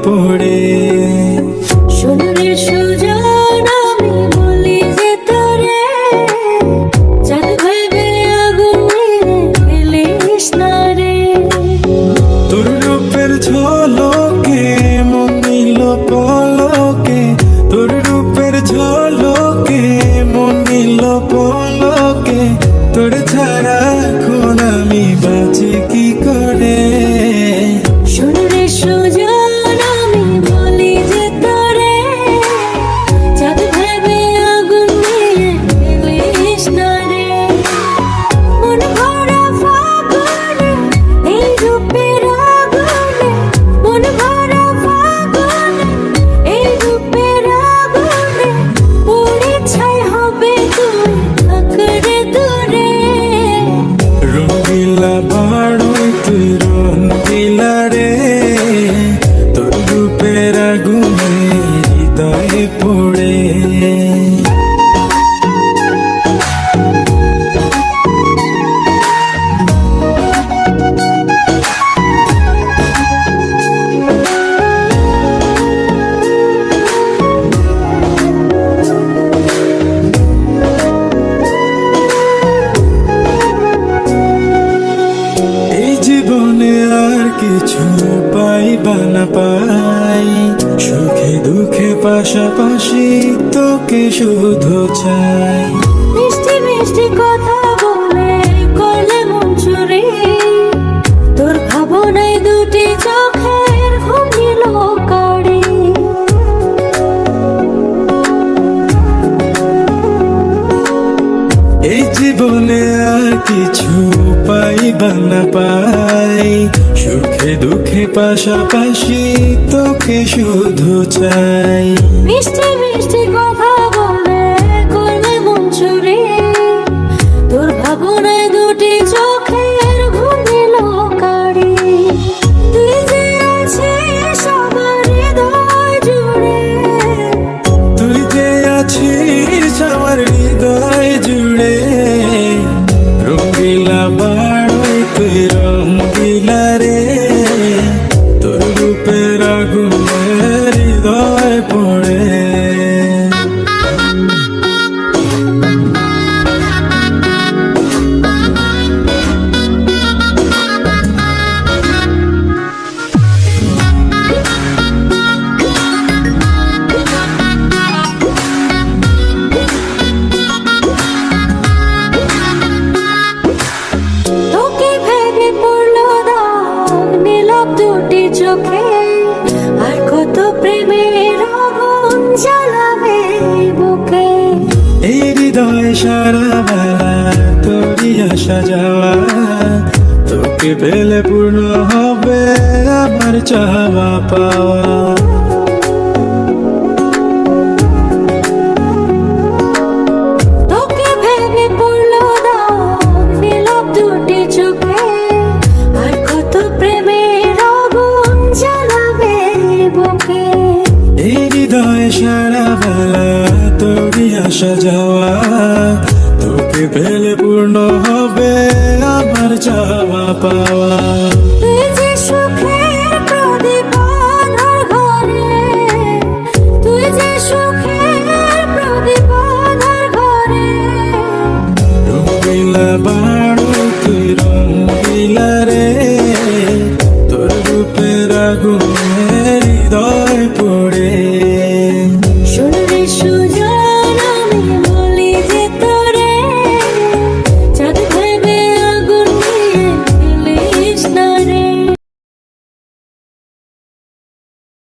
পড়ে। শুনলে সুজন আমি বলি যে তোরে, চাঁদ ভেবে আগুন মেরে ফেলিস না রে। তোর রূপের ঝলকে মন নিল পলকে, তোর রূপের ঝলকে মন নিল পলকে, তোর ছাড়া এখন আমি বাঁচি কি করে। শুনলে সুজন আমি বলি যে তোরে, চাঁদ ভেবে আগুন মেরে ফেলিস না রে। মন ভরা ফাগুনে এই রূপের আগুনে, মন ভরা ফাগুনে এই রূপের আগুনে, পুড়ে ছাই হবে তুই আঁকড়ে দূরে। রঙিলা বাড়ই তুই রঙিলা রে, তোর রূপের আগুনে হৃদয়ে পড়ে। এই জীবনে আর কিছু পাইবা না পাই, সুখে দুঃখে পাশাপাশি তোকে শুধু চাই। মিষ্টি মিষ্টি কথা বলে করলে মন চুরি, তোর ভাবনায় দুটি চোখের ঘুম নিল কাড়ি। এই জীবনে আর কিছু পাইবা না পাই, সুখে দুঃখে পাশাপাশি তোকে শুধু চাই। মিষ্টি মিষ্টি কথা বলে করলে মন চুরি, তোর ভাবনায় দুটি চোখের ঘুম নিল কাড়ি। তুই যে আছিস আমার হৃদয় জুড়ে, তুই যে আছিস আমার হৃদয় জুড়ে। রঙিলা বাড়ই তুই রঙিলা রে, তোর রূপের আগুনে হৃদয় পড়ে। তোকে ভেবে পড়লো দাগ নীলাভ দুটি চোখে, আর কত প্রেমের আগুন জ্বালাবে বুকে। এই হৃদয় সারা বেলা তোরই আসা যাওয়া, তোকে পেলে পূর্ণ হবে আমার চাওয়া পাওয়া। তোকে ভেবে পড়লো দাগ নীলাভ দুটি চোখে, আর কত প্রেমের আগুন জ্বালাবে বুকে। এই হৃদয় সারা বেলা তোরই আসা যাওয়া, তোকে পেলে পূর্ণ হবে আমার চাওয়া পাওয়া। তুই যে সুখের প্রদীপ আঁধার ঘরে, তুই যে সুখের প্রদীপ আঁধার ঘরে। রঙিলা বাড়ই তুই রঙিলা রে, তোর রূপের আগুনে হৃদয় পড়ে। শুনলে